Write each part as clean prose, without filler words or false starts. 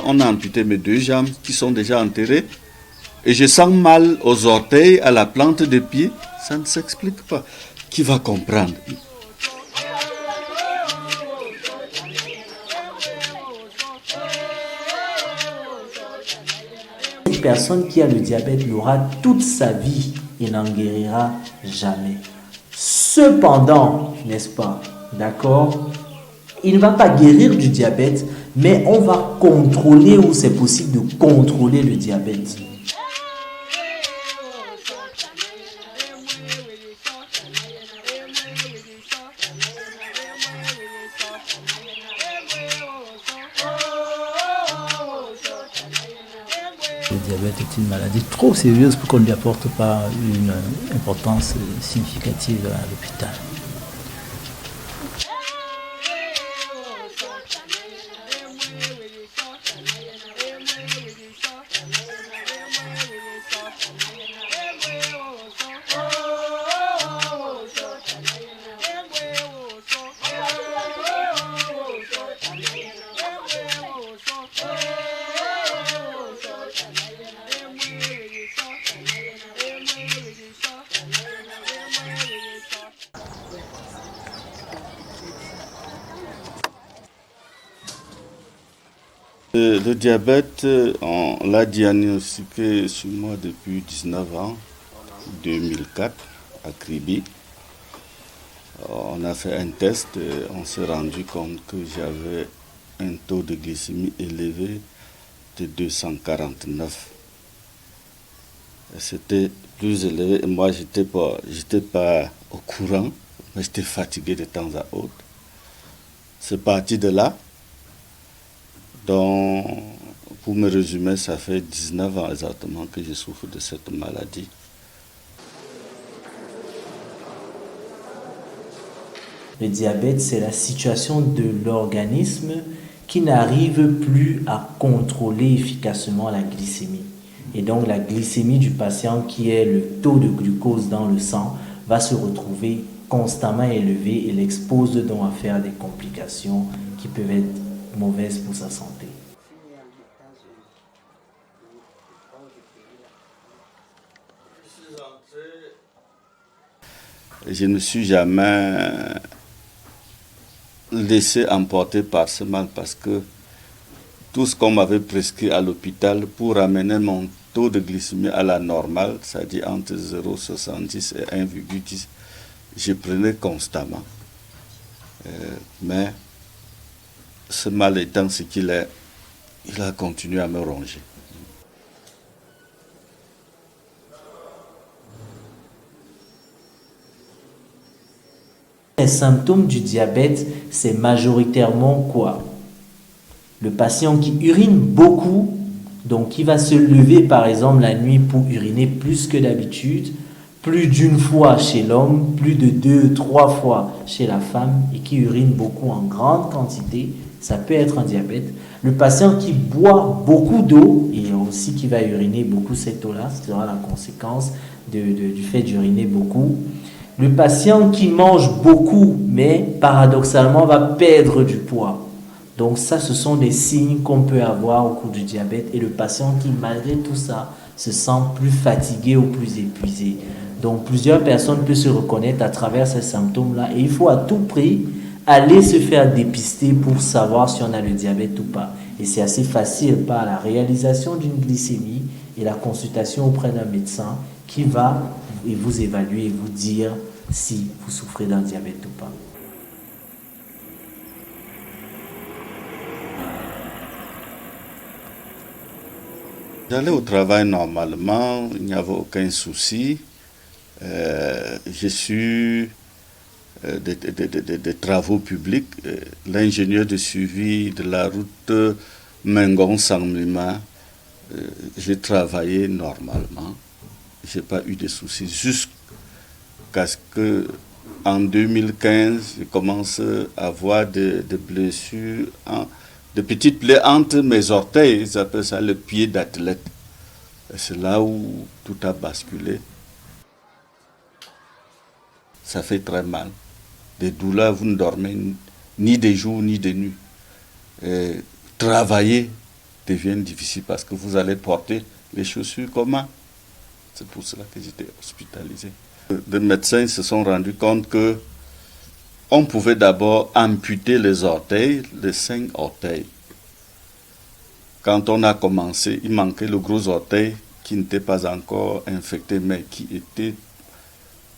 on a amputé mes 2 jambes qui sont déjà enterrées. Et je sens mal aux orteils, à la plante des pieds. Ça ne s'explique pas. Qui va comprendre? Une personne qui a le diabète l'aura toute sa vie et n'en guérira jamais. Cependant, n'est-ce pas, d'accord, il ne va pas guérir du diabète, mais on va contrôler, ou c'est possible de contrôler le diabète. Le diabète est une maladie trop sérieuse pour qu'on ne lui apporte pas une importance significative à l'hôpital. Le diabète, on l'a diagnostiqué sur moi depuis 19 ans, 2004, à Kribi. On a fait un test et on s'est rendu compte que j'avais un taux de glycémie élevé de 249. C'était plus élevé et moi, j'étais pas au courant, mais j'étais fatigué de temps à autre. C'est parti de là. Donc, pour me résumer, ça fait 19 ans exactement que je souffre de cette maladie. Le diabète, c'est la situation de l'organisme qui n'arrive plus à contrôler efficacement la glycémie. Et donc, la glycémie du patient, qui est le taux de glucose dans le sang, va se retrouver constamment élevé et l'expose donc à faire des complications qui peuvent être mauvaises pour sa santé. Je ne suis jamais laissé emporter par ce mal parce que tout ce qu'on m'avait prescrit à l'hôpital pour amener mon taux de glycémie à la normale, c'est-à-dire entre 0,70 et 1,10, je prenais constamment. Mais ce mal étant ce qu'il est, il a continué à me ronger. Les symptômes du diabète, c'est majoritairement quoi? Le patient qui urine beaucoup, donc qui va se lever par exemple la nuit pour uriner plus que d'habitude, plus d'une fois chez l'homme, plus de 2, 3 fois chez la femme, et qui urine beaucoup en grande quantité, ça peut être un diabète. Le patient qui boit beaucoup d'eau et aussi qui va uriner beaucoup cette eau-là, ce sera la conséquence du fait d'uriner beaucoup. Le patient qui mange beaucoup, mais paradoxalement va perdre du poids. Donc ça, ce sont des signes qu'on peut avoir au cours du diabète. Et le patient qui, malgré tout ça, se sent plus fatigué ou plus épuisé. Donc plusieurs personnes peuvent se reconnaître à travers ces symptômes-là. Et il faut à tout prix aller se faire dépister pour savoir si on a le diabète ou pas. Et c'est assez facile par la réalisation d'une glycémie et la consultation auprès d'un médecin qui va vous évaluer et vous dire si vous souffrez d'un diabète ou pas. J'allais au travail normalement, il n'y avait aucun souci. Je suis des travaux publics, l'ingénieur de suivi de la route Mengon-Sangmima. J'ai travaillé normalement, je n'ai pas eu de soucis jusqu'à ce que en 2015, je commence à avoir des blessures, de petites plaies entre mes orteils, ils appellent ça le pied d'athlète. C'est là où tout a basculé. Ça fait très mal. Des douleurs, vous ne dormez ni de jour ni de nuit. Travailler deviennent difficiles parce que vous allez porter les chaussures comment? C'est pour cela que j'étais hospitalisé. Les médecins se sont rendus compte que on pouvait d'abord amputer les orteils, les 5 orteils. Quand on a commencé, il manquait le gros orteil qui n'était pas encore infecté, mais qui était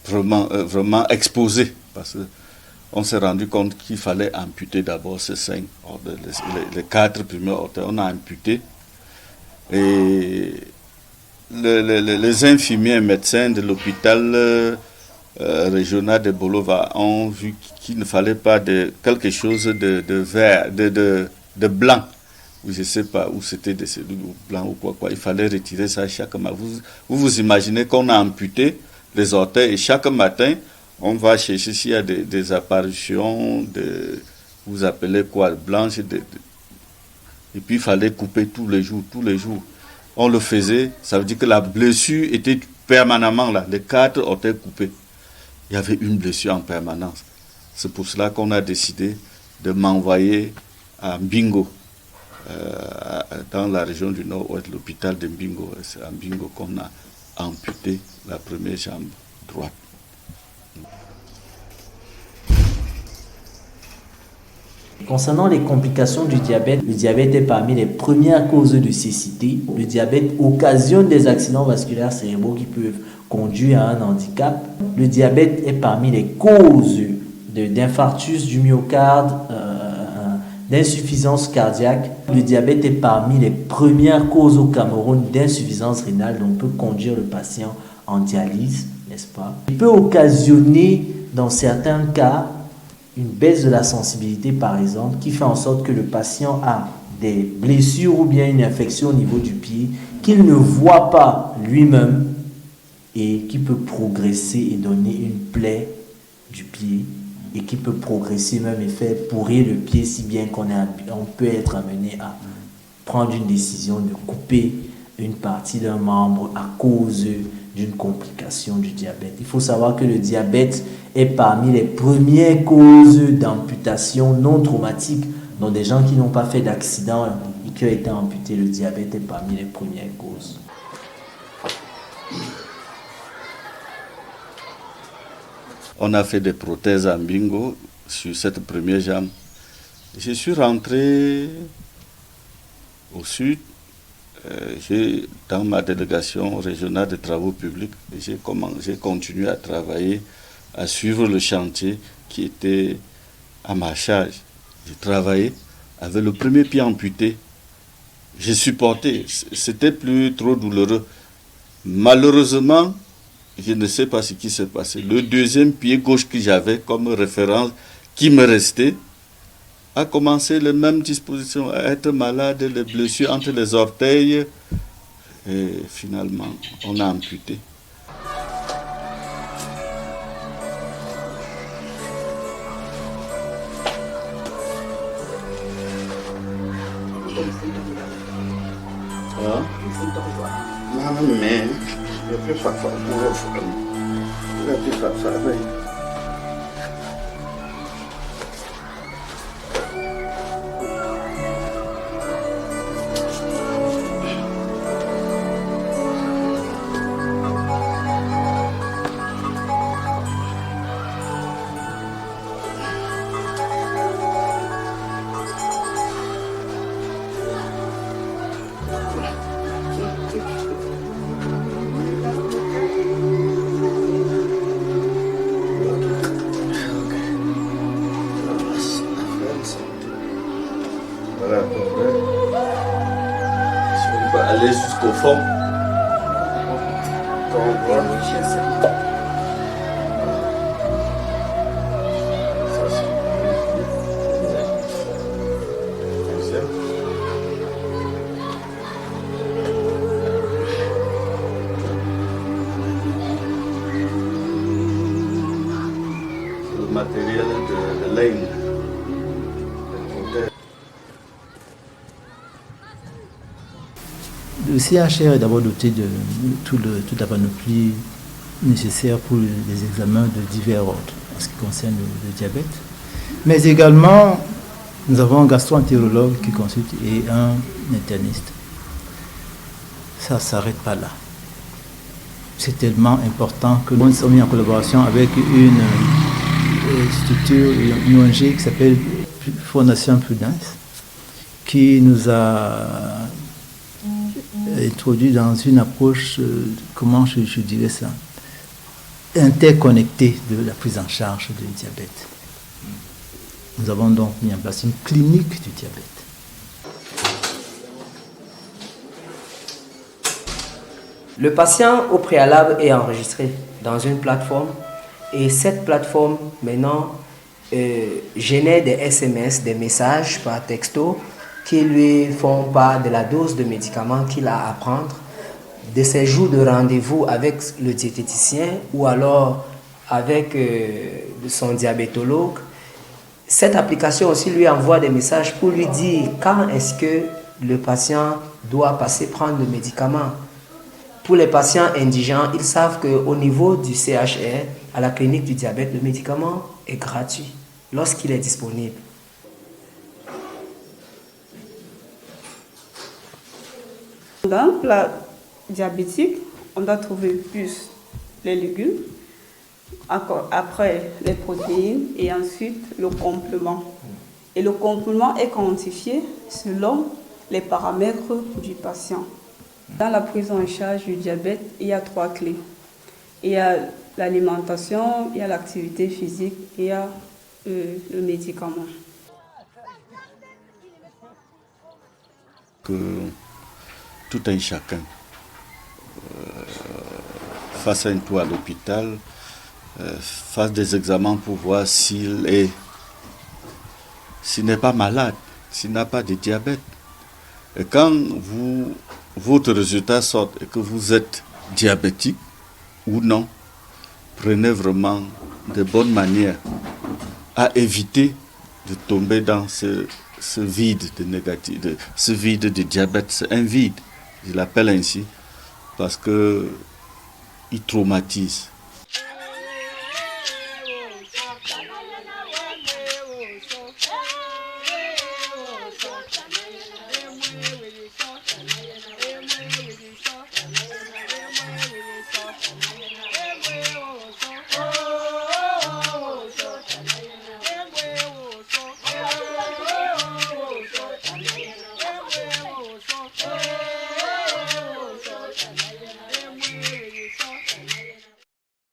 vraiment exposé. Parce qu'on s'est rendu compte qu'il fallait amputer d'abord ces 5 orteils, les 4 premiers orteils. On a amputé. Et les infirmiers et médecins de l'hôpital régional de Bolova ont vu qu'il ne fallait pas quelque chose de vert, de blanc. Je ne sais pas où c'était de cellules blanc ou quoi. Il fallait retirer ça chaque matin. Vous imaginez qu'on a amputé les orteils et chaque matin, on va chercher s'il y a des apparitions, vous appelez quoi, blanches. Et puis il fallait couper tous les jours. On le faisait, ça veut dire que la blessure était permanemment là, les 4 orteils coupés. Il y avait une blessure en permanence. C'est pour cela qu'on a décidé de m'envoyer à Mbingo, dans la région du Nord-Ouest, l'hôpital de Mbingo. C'est à Mbingo qu'on a amputé la première jambe droite. Concernant les complications du diabète, le diabète est parmi les premières causes de cécité. Le diabète occasionne des accidents vasculaires cérébraux qui peuvent conduire à un handicap. Le diabète est parmi les causes d'infarctus du myocarde, d'insuffisance cardiaque. Le diabète est parmi les premières causes au Cameroun d'insuffisance rénale, donc peut conduire le patient en dialyse, n'est-ce pas? Il peut occasionner, dans certains cas, une baisse de la sensibilité, par exemple, qui fait en sorte que le patient a des blessures ou bien une infection au niveau du pied qu'il ne voit pas lui-même et qui peut progresser et donner une plaie du pied et qui peut progresser même et faire pourrir le pied si bien qu'on peut être amené à prendre une décision de couper une partie d'un membre à cause d'une complication du diabète. Il faut savoir que le diabète est parmi les premières causes d'amputation non traumatique. Donc des gens qui n'ont pas fait d'accident et qui ont été amputés, le diabète est parmi les premières causes. On a fait des prothèses à Mbingo sur cette première jambe. Je suis rentré au sud. Dans ma délégation régionale de travaux publics, j'ai continué à travailler, à suivre le chantier qui était à ma charge. J'ai travaillé avec le premier pied amputé. J'ai supporté, c'était plus trop douloureux. Malheureusement, je ne sais pas ce qui s'est passé. Le deuxième pied gauche que j'avais comme référence, qui me restait, a commencé les mêmes dispositions, à être malade, les blessures entre les orteils. Et finalement, on a amputé. Voilà, si on peut aller jusqu'au fond, quand on voit le matériel de laine. Le CHR est d'abord doté de toute la panoplie nécessaire pour les examens de divers ordres en ce qui concerne le diabète, mais également Nous avons un gastro-entérologue qui consulte et un interniste. Ça ne s'arrête pas là. C'est tellement important que nous sommes mis en collaboration avec une structure, une ONG qui s'appelle Fondation Prudence, qui nous a introduit dans une approche, comment je dirais ça, interconnectée de la prise en charge du diabète. Nous avons donc mis en place une clinique du diabète. Le patient au préalable est enregistré dans une plateforme et cette plateforme maintenant génère des SMS, des messages par texto qui lui font part de la dose de médicaments qu'il a à prendre, de ses jours de rendez-vous avec le diététicien ou alors avec son diabétologue. Cette application aussi lui envoie des messages pour lui dire quand est-ce que le patient doit passer prendre le médicament. Pour les patients indigents, ils savent qu'au niveau du CHR, à la clinique du diabète, le médicament est gratuit lorsqu'il est disponible. Dans un plat diabétique, on doit trouver plus les légumes, après les protéines et ensuite le complément. Et le complément est quantifié selon les paramètres du patient. Dans la prise en charge du diabète, il y a 3 clés. Il y a l'alimentation, il y a l'activité physique, et il y a le médicament. Que tout un chacun fasse un tour à l'hôpital, fasse des examens pour voir s'il n'est pas malade, s'il n'a pas de diabète. Et quand votre résultat sort et que vous êtes diabétique ou non, prenez vraiment de bonnes manières à éviter de tomber dans ce vide de négatif, ce vide de diabète. C'est un vide, je l'appelle ainsi, parce que il traumatise.